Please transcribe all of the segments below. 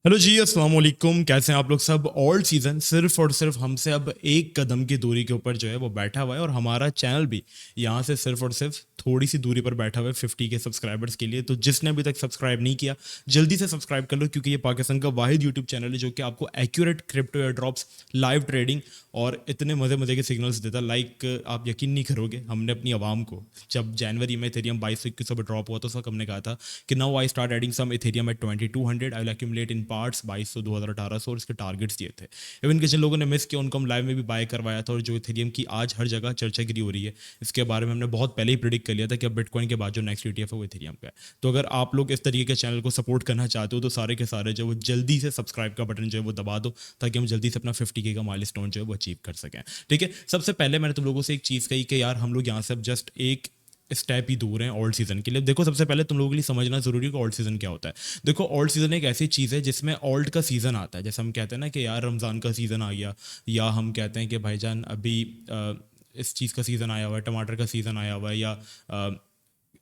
Hello जी, अस्सलाम वालेकुम। कैसे हैं आप लोग सब। ऑल्ड सीजन सिर्फ और सिर्फ हमसे अब एक कदम की दूरी के ऊपर जो है वो बैठा हुआ है, और हमारा चैनल भी यहाँ से सिर्फ और सिर्फ थोड़ी सी दूरी पर बैठा हुआ है 50 के सब्सक्राइबर्स के लिए। तो जिसने अभी तक सब्सक्राइब नहीं किया, जल्दी से सब्सक्राइब कर लो, क्योंकि ये पाकिस्तान का वाहिद यूट्यूब चैनल है जो कि आपको accurate crypto air drops, live trading और इतने मज़े मज़े के सिग्नल्स देता। लाइक आप यकीन नहीं करोगे, हमने अपनी आवाम को जब जनवरी में इथेरियम 2200 पर ड्रॉप हुआ तो उस वक्त हमने कहा था कि now I start adding some ethereum at 2200, I will accumulate in parts 2200 2000 और इसके टारगेट्स दिए थे। इवन कि जिन लोगों ने मिस किया उनको हम लाइव में भी बाय करवाया था, और जो इथेरियम की आज हर जगह चर्चागिरी हो रही है, इसके बारे में हमने बहुत पहले ही प्रिडिक्ट कर लिया था कि अब बिटकॉइन के बाद जो नेक्स्ट ETF है वो इथेरियम का है। तो अगर आप लोग इस तरीके के चैनल को सपोर्ट करना चाहते हो तो सारे के सारे जो वो जल्दी से सब्सक्राइब का बटन जो है वो दबा दो, ताकि हम जल्दी से अपना 50K का माइलस्टोन जो है वो अचीव कर सकें। ठीक है, सबसे पहले मैंने तुम लोगों से एक चीज़ कही कि यार हम लोग यहाँ से अब जस्ट एक स्टेप ही दूर हैं ओल्ड सीजन के लिए। देखो, सबसे पहले तुम लोगों के लिए समझना जरूरी है कि ओल्ड सीजन क्या होता है। देखो, ओल्ड सीजन एक ऐसी चीज़ है जिसमें ओल्ड का सीजन आता है। जैसे हम कहते हैं ना कि यार रमज़ान का सीज़न आ गया, या हम कहते हैं कि भाईजान अभी इस चीज़ का सीज़न आया हुआ है, टमाटर का सीज़न आया हुआ है, या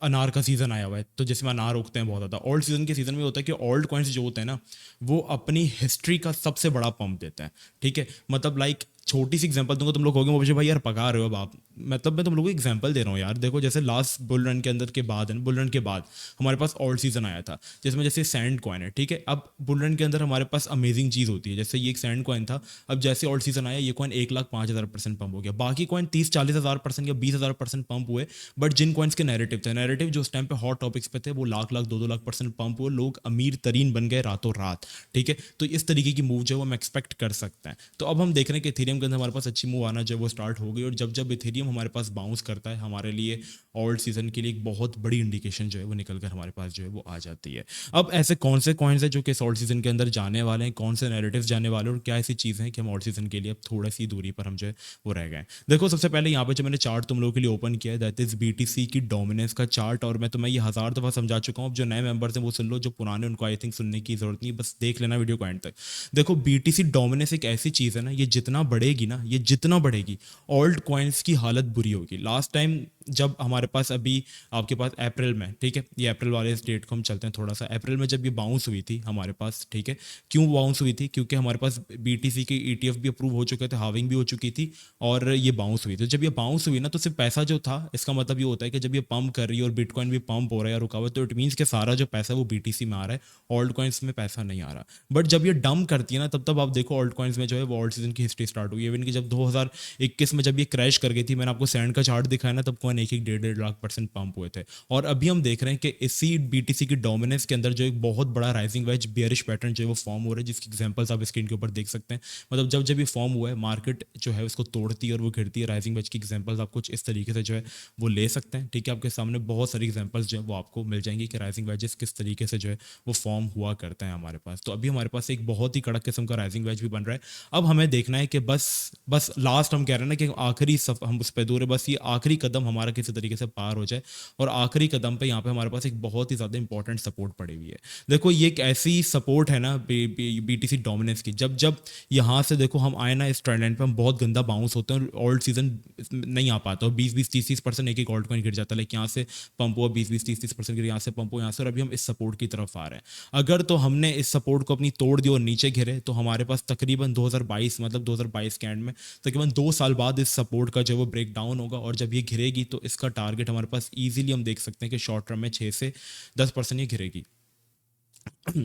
अनार का सीज़न आया हुआ है। तो जिसमें अनार उगते हैं बहुत ज़्यादा, ओल्ड सीजन के सीज़न में होता है कि ओल्ड कॉइन्स जो होते हैं ना, वो अपनी हिस्ट्री का सबसे बड़ा पंप देते हैं। ठीक है, मतलब लाइक छोटी सी एग्जांपल दूंगा, तुम लोग कहोगे मुझे भाई यार पका रहे हो अब आप, मतलब मैं तुम लोगों को एग्जांपल दे रहा हूँ यार। देखो, जैसे लास्ट बुल रन के अंदर के बाद बुल रन के बाद हमारे पास ओल्ड सीजन आया था, जिसमें जैसे सैंड कॉइन है। ठीक है, अब बुल रन के अंदर हमारे पास अमेजिंग चीज़ होती है, जैसे ये एक सैंड कॉइन था। अब जैसे ओल्ड सीजन आया, ये कॉइन 1,05,000% पंप हो गया, बाकी कॉइन 30-40 हज़ार% या 20,000% पंप हुए। बट जिन कॉइन्स के नैरेटिव जो उस टाइम पे हॉट टॉपिक्स पे थे, वो लाख लाख 2-2 लाख% पंप हुए, लोग अमीर तरीन बन गए रातों रात। ठीक है, तो इस तरीके की मूव जो है वो हम एक्सपेक्ट कर सकते हैं। तो अब हम देख रहे हैं कि इथेरियम के अंदर हमारे पास अच्छी मूव आना जो है वो स्टार्ट हो गई, और जब जब इथेरियम हमारे पास बाउंस करता है, हमारे लिए ओल्ड सीजन के लिए एक बहुत बड़ी इंडिकेशन जो है वो निकल कर हमारे पास जो है वो आ जाती है। अब ऐसे कौन से कॉइन्स हैं जो कि ओल्ड सीजन के अंदर जाने वाले हैं, कौन से नैरेटिव्स जाने वाले हैं, और क्या ऐसी चीज़ें हैं कि हम ओल्ड सीजन के लिए अब थोड़ा सी दूरी पर हम जो है वो रह गए। देखो, सबसे पहले यहाँ पे जो मैंने चार्ट तुम लोगों के लिए ओपन किया है, दैट इज BTC की डोमिनेंस का चार्ट, और मैं तुम्हें ये 1000 दफ़ा समझा चुका हूँ। अब जो नए मेंबर्स हैं वो सुन लो, जो पुराने उनको आई थिंक सुनने की जरूरत नहीं, बस देख लेना वीडियो को एंड तक। देखो, BTC डोमिनेंस एक ऐसी चीज़ है ना, ये जितना बढ़ेगी ना, ये जितना बढ़ेगी ओल्ड कॉइन्स की हालत बुरी होगी। लास्ट टाइम जब हमारे पास अभी आपके पास अप्रैल में, ठीक है, ये अप्रैल वाले डेट को हम चलते हैं थोड़ा सा, अप्रैल में जब ये बाउंस हुई थी हमारे पास, ठीक है, क्यों बाउंस हुई थी? क्योंकि हमारे पास BTC के ETF भी अप्रूव हो चुके थे, हाविंग भी हो चुकी थी, और ये बाउंस हुई थी। जब ये बाउंस हुई ना, तो सिर्फ पैसा जो था, इसका मतलब ये होता है कि जब ये पंप कर रही है और बिटकॉइन भी पंप हो रहा है या रुका हुआ है, तो इट मीन्स कि सारा जो पैसा है वो BTC में आ रहा है, ओल्ड कॉइन्स में पैसा नहीं आ रहा। बट जब ये डंप करती है ना, तब तब आप देखो ओल्ड कॉइन्स में जो है वो ओल्ड सीजन की हिस्ट्री स्टार्ट हुई। इवन कि जब 2021 में जब ये क्रैश कर गई थी, मैंने आपको सैंड का चार्ट दिखाया ना, तब कॉइन एक एक 1.5-1.5 लाख% पंप हुए थे। और अभी हम देख रहे हैं कि इसी BTC की डोमिनेंस के अंदर जो एक बहुत बड़ा राइजिंग वेज बियरिश पैटर्न जो है वो फॉर्म हो रहा है, जिसकी एग्जांपल्स आप स्क्रीन के ऊपर देख सकते हैं। मतलब जब जब ये फॉर्म हुआ है, मार्केट जो है उसको तोड़ती है और वो गिरती है। राइजिंग वेज की एग्जांपल्स आप कुछ इस तरीके से जो है वो ले सकते हैं। ठीक है, आपके सामने बहुत सारी एग्जांपल्स जो है वो आपको मिल जाएंगी कि राइजिंग वेजेस किस तरीके से जो है वो फॉर्म हुआ करते हैं हमारे पास। तो अभी हमारे पास एक बहुत ही कड़क किस्म का राइजिंग वेज भी बन रहा है। अब हमें देखना है कि बस बस लास्ट हम कह रहे हैं ना कि आखिरी हम उस पर दूर है, बस ये आखिरी कदम हमारा किसी तरीके से पार हो जाए, और आखिरी कदम पे यहाँ पे हमारे पास एक बहुत ही ज़्यादा इंपॉर्टेंट सपोर्ट पड़ी हुई है। देखो, ये एक ऐसी सपोर्ट है ना BTC डोमिनेंस की, जब जब यहाँ से देखो हम आए ना, इस ट्रेंड लाइन पे हम बहुत गंदा बाउंस होते हैं, ओल्ड सीजन नहीं आ पाता, और 20-20 30-30% एक एक ऑल्ट कॉइन गिर जाता है। लाइक यहाँ से पंप हुआ 20-20 30-30% गिर, यहाँ से पंप हुआ यहाँ से, और अभी हम इस सपोर्ट की तरफ आ रहे हैं। अगर तो हमने इस सपोर्ट को अपनी तोड़ दी और नीचे गिरे, तो हमारे पास तकरीबन 2022, मतलब 2022 के एंड में तकरीबन 2 साल बाद इस सपोर्ट का जो वो ब्रेक डाउन होगा, और जब ये गिरेगी तो इसका टारगेट हमारे पास इजीली हम देख सकते हैं कि शॉर्ट टर्म में 6 से 10% ये गिरेगी।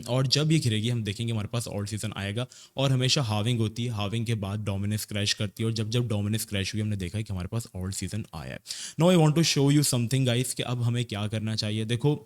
और जब ये गिरेगी हम देखेंगे हमारे पास ओल्ड सीजन आएगा, और हमेशा हाविंग होती है, हाविंग के बाद डोमिनेंस क्रैश करती है, और जब जब डोमिनेंस क्रैश हुई हमने देखा है कि हमारे पास ओल्ड सीजन आया है। Now I want to show you something guys, कि अब हमें क्या करना चाहिए। देखो,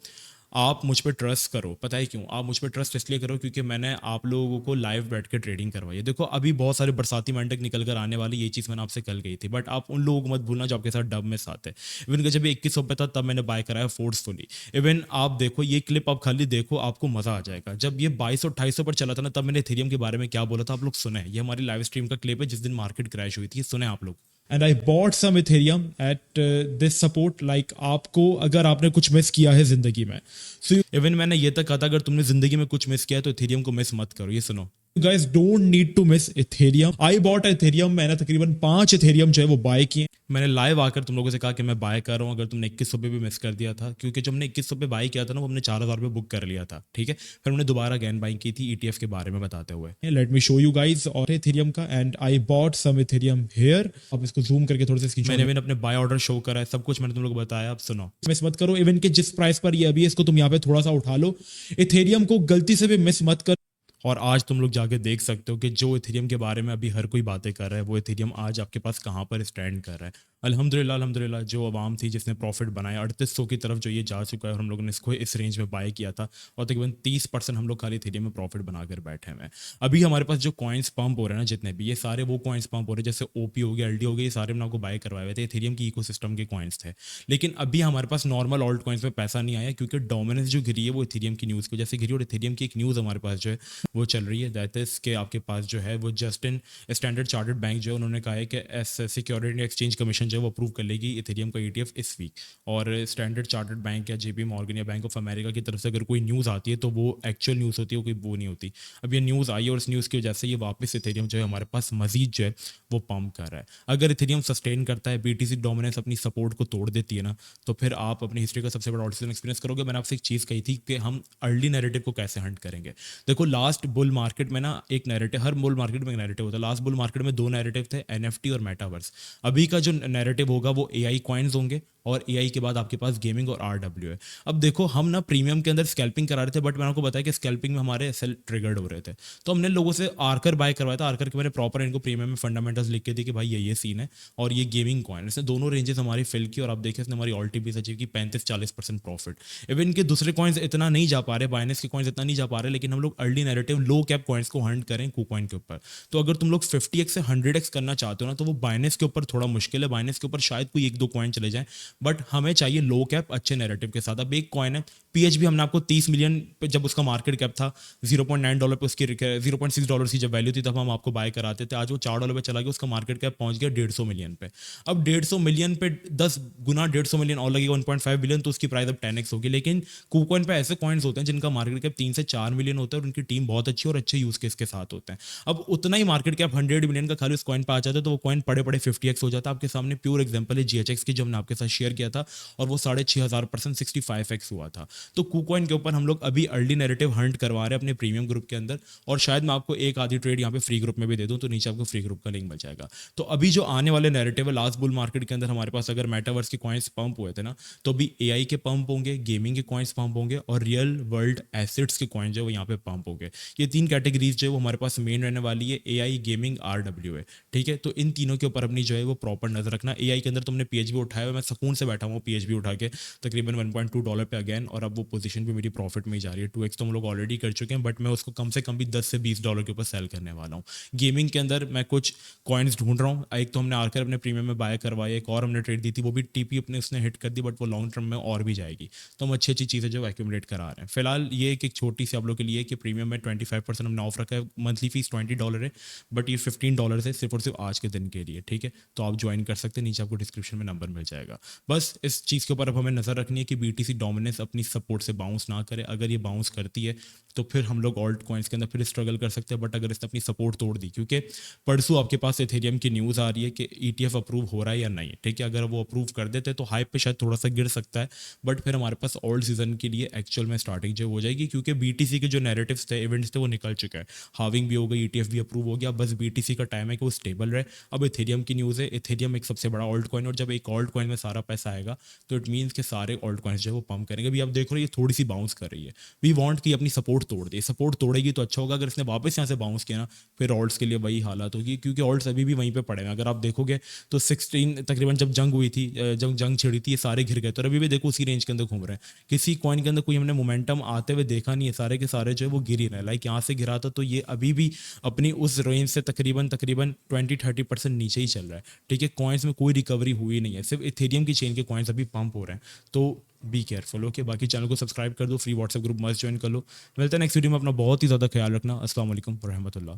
आप मुझ पर ट्रस्ट करो। पता है क्यों? आप मुझ पर ट्रस्ट इसलिए करो क्योंकि मैंने आप लोगों को लाइव बैठ के ट्रेडिंग करवाई है। देखो, अभी बहुत सारे बरसाती मेंढक निकल कर आने वाली, ये चीज़ मैंने आपसे कल गई थी, बट आप उन लोगों को मत भूलना जो आपके साथ डब में साथ है। इवन कि जब ये 2100 पे था तब मैंने बाय कराया फोर्सफुली। इवन आप देखो, ये क्लिप आप खाली देखो, आपको मज़ा आ जाएगा। जब ये 2200-2800 पर चला था ना, तब मैंने इथेरियम के बारे में क्या बोला था, आप लोग सुने। ये हमारी लाइव स्ट्रीम का क्लिप है जिस दिन मार्केट क्रैश हुई थी, सुने आप लोग। And I bought some ethereum at this support. Like आपको अगर आपने कुछ मिस किया है जिंदगी में, सो इवन मैंने ये तक कहा था अगर तुमने जिंदगी में कुछ मिस किया है तो इथेरियम को मिस मत करो। ये सुनो। Guys don't need to miss ethereum. I bought ethereum, मैंने तकरीबन 5 इथेरियम जो है वो बाय किए। मैंने लाइव आकर तुम लोगों से कहा कि मैं बाय कर रहा हूँ, अगर तुमने 2100 पे भी मिस कर दिया था, क्योंकि जब हमने 2100 पे बाय किया था ना, वो हमने 4000 पे बुक कर लिया था, ठीक है। फिर हमने दोबारा अगेन बाइंग की थी ईटीएफ के बारे में बताते हुए। Let me show you guys और इथेरियम का, and I bought some ethereum here. अब इसको जूम करके थोड़े से स्क्रीनशॉट, मैंने अपने बाय ऑर्डर शो करा है, सब कुछ मैंने तुम लोग को बताया। अब सुनो, मिस मत करो, इवन के जिस प्राइस पर ये अभी, इसको तुम यहाँ पे थोड़ा सा उठा लो, इथेरियम को गलती से भी मिस मत कर। और आज तुम लोग जाके देख सकते हो कि जो इथेरियम के बारे में अभी हर कोई बातें कर रहा है, वो इथेरियम आज आपके पास कहाँ पर स्टैंड कर रहा है। अल्हम्दुलिल्लाह अल्हम्दुलिल्लाह, जो आवाम थी जिसने प्रॉफिट बनाया 3800 की तरफ जो ये जा चुका है, और हम लोगों ने इसको इस रेंज में बाय किया था, और तकरीबन 30% हम लोग खाली इथेरियम में प्रॉफिट बनाकर बैठे हुए हैं। अभी हमारे पास जो कॉइन्स पंप हो रहे हैं ना, जितने भी, ये सारे वो कॉइन्स पंप हो रहे हैं, जैसे ओपी हो गया, एलडी हो गया, ये सारे हमने आपको बाय करवाए हुए थे, इथेरियम की इकोसिस्टम के कॉइन्स थे। लेकिन अभी हमारे पास नॉर्मल ऑल्ट कॉइन्स में पैसा नहीं आया, क्योंकि डोमिनेंस जो गिरी है वो इथेरियम की न्यूज़ की वजह से गिरी। और इथेरियम की एक न्यूज़ हमारे पास जो है वो चल रही है, दैट इज के आपके पास जो है वो जस्टिन स्टैंडर्ड चार्टर्ड बैंक जो है, उन्होंने कहा है कि सिक्योरिटी एक्सचेंज कमीशन जो है वो अप्रूव कर लेगी इथेरियम का ईटीएफ इस वीक। और स्टैंडर्ड चार्टर्ड बैंक या जेपी मॉर्गन या बैंक ऑफ अमेरिका की तरफ से अगर कोई न्यूज़ आती है तो वो एक्चुअल न्यूज़ होती है, कोई वो नहीं होती। अब ये न्यूज़ आई है, और इस न्यूज़ की वजह से ये वापस इथेरियम जो है हमारे पास मजीद जो है वो पंप कर रहा है। अगर इथेरियम सस्टेन करता है, बीटीसी डोमिनेंस अपनी सपोर्ट को तोड़ देती है ना, तो फिर आप अपनी हिस्ट्री का सबसे बड़ा ऑडिशन एक्सपीरियंस करोगे। मैंने आपसे एक चीज़ कही थी कि हम अर्ली नैरेटिव को कैसे हंट करेंगे। देखो, लास्ट बुल मार्केट में ना एक नैरेटिव, हर बुल मार्केट में एक नैरेटिव होता है। लास्ट बुल मार्केट में 2 नैरेटिव थे, एनएफटी और मेटावर्स। अभी का जो नैरेटिव होगा वो एआई कॉइन्स होंगे, और एआई के बाद आपके पास गेमिंग और आरडब्ल्यू है। अब देखो, हम ना प्रीमियम के अंदर स्कैल्पिंग करा रहे थे, बट मैंने आपको बताया कि स्कैल्पिंग में हमारे एसएल ट्रिगर्ड हो रहे थे, तो हमने लोगों से आर्कर बाय करवाया था। आर्कर के मैंने प्रॉपर इनको प्रीमियम में फंडामेंटल्स लिख के दी कि भाई ये सीन है, और ये गेमिंग कॉइन, इसने दोनों रेंजेस हमारी फिल की, और आप देखिए इसने हमारी ऑल टीपीस अचीव की 35-40% प्रॉफिट। इवन इनके दूसरे कॉइन्स इतना नहीं जा पा रहे, बाइनेंस के कॉइन्स इतना नहीं जा पा रहे, लेकिन हम लोग अर्ली नैरेटिव लो कैप कॉइन्स को हंट करें कूकॉइन के ऊपर। तो अगर तुम लोग 50x से 100x करना चाहते हो ना, तो वो बाइनेंस के ऊपर थोड़ा मुश्किल है। बाइनेंस के ऊपर शायद कोई 1-2 कॉइन चले जाए, बट हमें चाहिए लो कैप अच्छे नैरेटिव के साथ। अब एक कॉइन है पीएचबी, हमने आपको 30 मिलियन पे, जब उसका मार्केट कैप था $0.9 पे, उसकी $0.6 की जब वैल्यू थी, तब हम आपको बाय कराते थे। आज वो $4 पे चला गया, उसका मार्केट कैप पहुंच गया 150 मिलियन पे। अब 150 मिलियन पे 10 गुना 150 मिलियन और लगेगा 1.5 बिलियन, तो उसकी प्राइस अब 10x होगी। लेकिन कूकॉइन पे ऐसे कॉइन्स होते हैं जिनका मार्केट कैप 3 से 4 मिलियन होता है, और उनकी टीम बहुत अच्छी और अच्छे यूज केस के साथ होते हैं। अब उतना ही मार्केट कैप 100 मिलियन का खाली उस कॉइन पे आ जाता है, तो वो कॉइन पड़े पड़े 50x हो जाता है। आपके सामने प्योर एग्जांपल है जीएचएक्स की, जो हमने आपके साथ शेयर किया था, और वो 6500% 65x हुआ था। तो कूकॉइन के ऊपर हम लोग अभी अर्ली नैरेटिव हंट करवा रहे हैं अपने प्रीमियम ग्रुप के अंदर, और शायद मैं आपको एक आधी ट्रेड यहाँ पे फ्री ग्रुप में भी दे दूँ, तो नीचे आपको फ्री ग्रुप का लिंक मिल जाएगा। तो अभी जो आने वाले नैरेटिव है, लास्ट बुल मार्केट के अंदर हमारे पास अगर मेटावर्स के कॉइन्स पंप हुए थे ना, तो अभी एआई के पंप होंगे, गेमिंग के कॉइन्स पंप होंगे, और रियल वर्ल्ड एसेट्स के कॉइन जो है वो यहाँ पे पंप होंगे। ये 3 कैटेगरीज जो है वो हमारे पास मेन रहने वाली है, एआई, गेमिंग, आरडब्ल्यू है, ठीक है। तो इन तीनों के ऊपर अपनी जो है वो प्रॉपर नजर रखना। एआई के अंदर तुमने पीएचबी उठाया हुआ, मैं सुकून से बैठा हूँ पीएचबी उठा के तकरीबन $1.2 पे अगेन, और अब वो पोजीशन भी मेरी प्रॉफिट में ही जा रही है। 2x तो हम लोग ऑलरेडी कर चुके हैं, बट मैं उसको कम से कम भी $10 से $20 के ऊपर सेल करने वाला हूँ। गेमिंग के अंदर मैं कुछ कॉइन्स ढूंढ रहा हूँ। एक तो हमने आकर अपने प्रीमियम में बाय करवाया, एक और हमने ट्रेड दी थी, वो भी टीपी अपने उसने हिट कर दी, बट वो लॉन्ग टर्म में और भी जाएगी। तो हम अच्छी अच्छी चीज़ें जो एक्यूमुलेट करा रहे हैं। फिलहाल ये एक छोटी सी आप लोग के लिए कि प्रीमियम में 25% हमने ऑफ रखा है, मंथली फीस $20 है, बट ये $15 है सिर्फ और सिर्फ आज के दिन के लिए, ठीक है। तो आप ज्वाइन कर सकते हैं, नीचे आपको डिस्क्रिप्शन में नंबर मिल जाएगा। बस इस चीज़ के ऊपर अब हमें नजर रखनी है कि बीटीसी डोमिनेंस अपनी सपोर्ट से बाउंस ना करे। अगर ये बाउंस करती है तो फिर हम लोग ऑल्ट कॉइन्स के अंदर फिर स्ट्रगल कर सकते हैं, बट अगर इसने अपनी सपोर्ट तोड़ दी, क्योंकि परसों आपके पास एथेरियम की न्यूज़ आ रही है कि ईटीएफ अप्रूव हो रहा है या नहीं, ठीक है। अगर वो अप्रूव कर देते तो हाइप पे शायद थोड़ा सा गिर सकता है, बट फिर हमारे पास ओल्ड सीजन के लिए एक्चुअल में स्टार्टिंग जो हो जाएगी, क्योंकि बीटीसी के जो नैरेटिव्स थे, इवेंट्स थे, वो निकल चुके हैं। हाविंग भी हो गई, ईटीएफ भी अप्रूव हो गया, बस बीटीसी का टाइम है कि वो स्टेबल रहे। अब एथेरियम की न्यूज़ है, एथेरियम एक सबसे बड़ा ऑल्ट कॉइन, और जब एक ऑल्ट कॉइन में सारा पैसा आएगा तो इट मीन्स कि सारे ऑल्ट कॉइन्स जो है वो पंप करेंगे। अभी आप देख रहे हो ये थोड़ी सी बाउंस कर रही है, वी वांट कि अपनी सपोर्ट तोड़ दे। सपोर्ट तोड़ेगी तो अच्छा होगा। अगर इसने वापस यहाँ से बाउंस किया ना, फिर ऑल्ट्स के लिए वही हालत होगी, क्योंकि ऑल्ट्स अभी भी वहीं पे पड़े हैं। अगर आप देखोगे तो 16 तकरीबन जब जंग हुई थी, जब जंग छिड़ी थी, ये सारे घिर गए, तो अभी भी देखो उसी रेंज के अंदर घूम रहे हैं। किसी कॉइन के अंदर कोई हमने मोमेंटम आते हुए देखा नहीं है, सारे के सारे जो है वो गिर ही रहे हैं। लाइक यहाँ से गिरा था तो ये अभी भी अपनी उस रेंज से तकरीबन 20-30% नीचे ही चल रहा है, ठीक है। कॉइन्स में कोई रिकवरी हुई नहीं है, सिर्फ इथेरियम की चेन के कॉइन्स अभी पंप हो रहे हैं। तो बी केयरफुल, ओके। बाकी चैनल को सब्सक्राइब कर दो, free WhatsApp group must join कर लो। मिलते हैं नेक्स्ट वीडियो में। अपना बहुत ही ज़्यादा ख्याल रखना। अस्सलाम वालेकुम रहमतुल्लाह।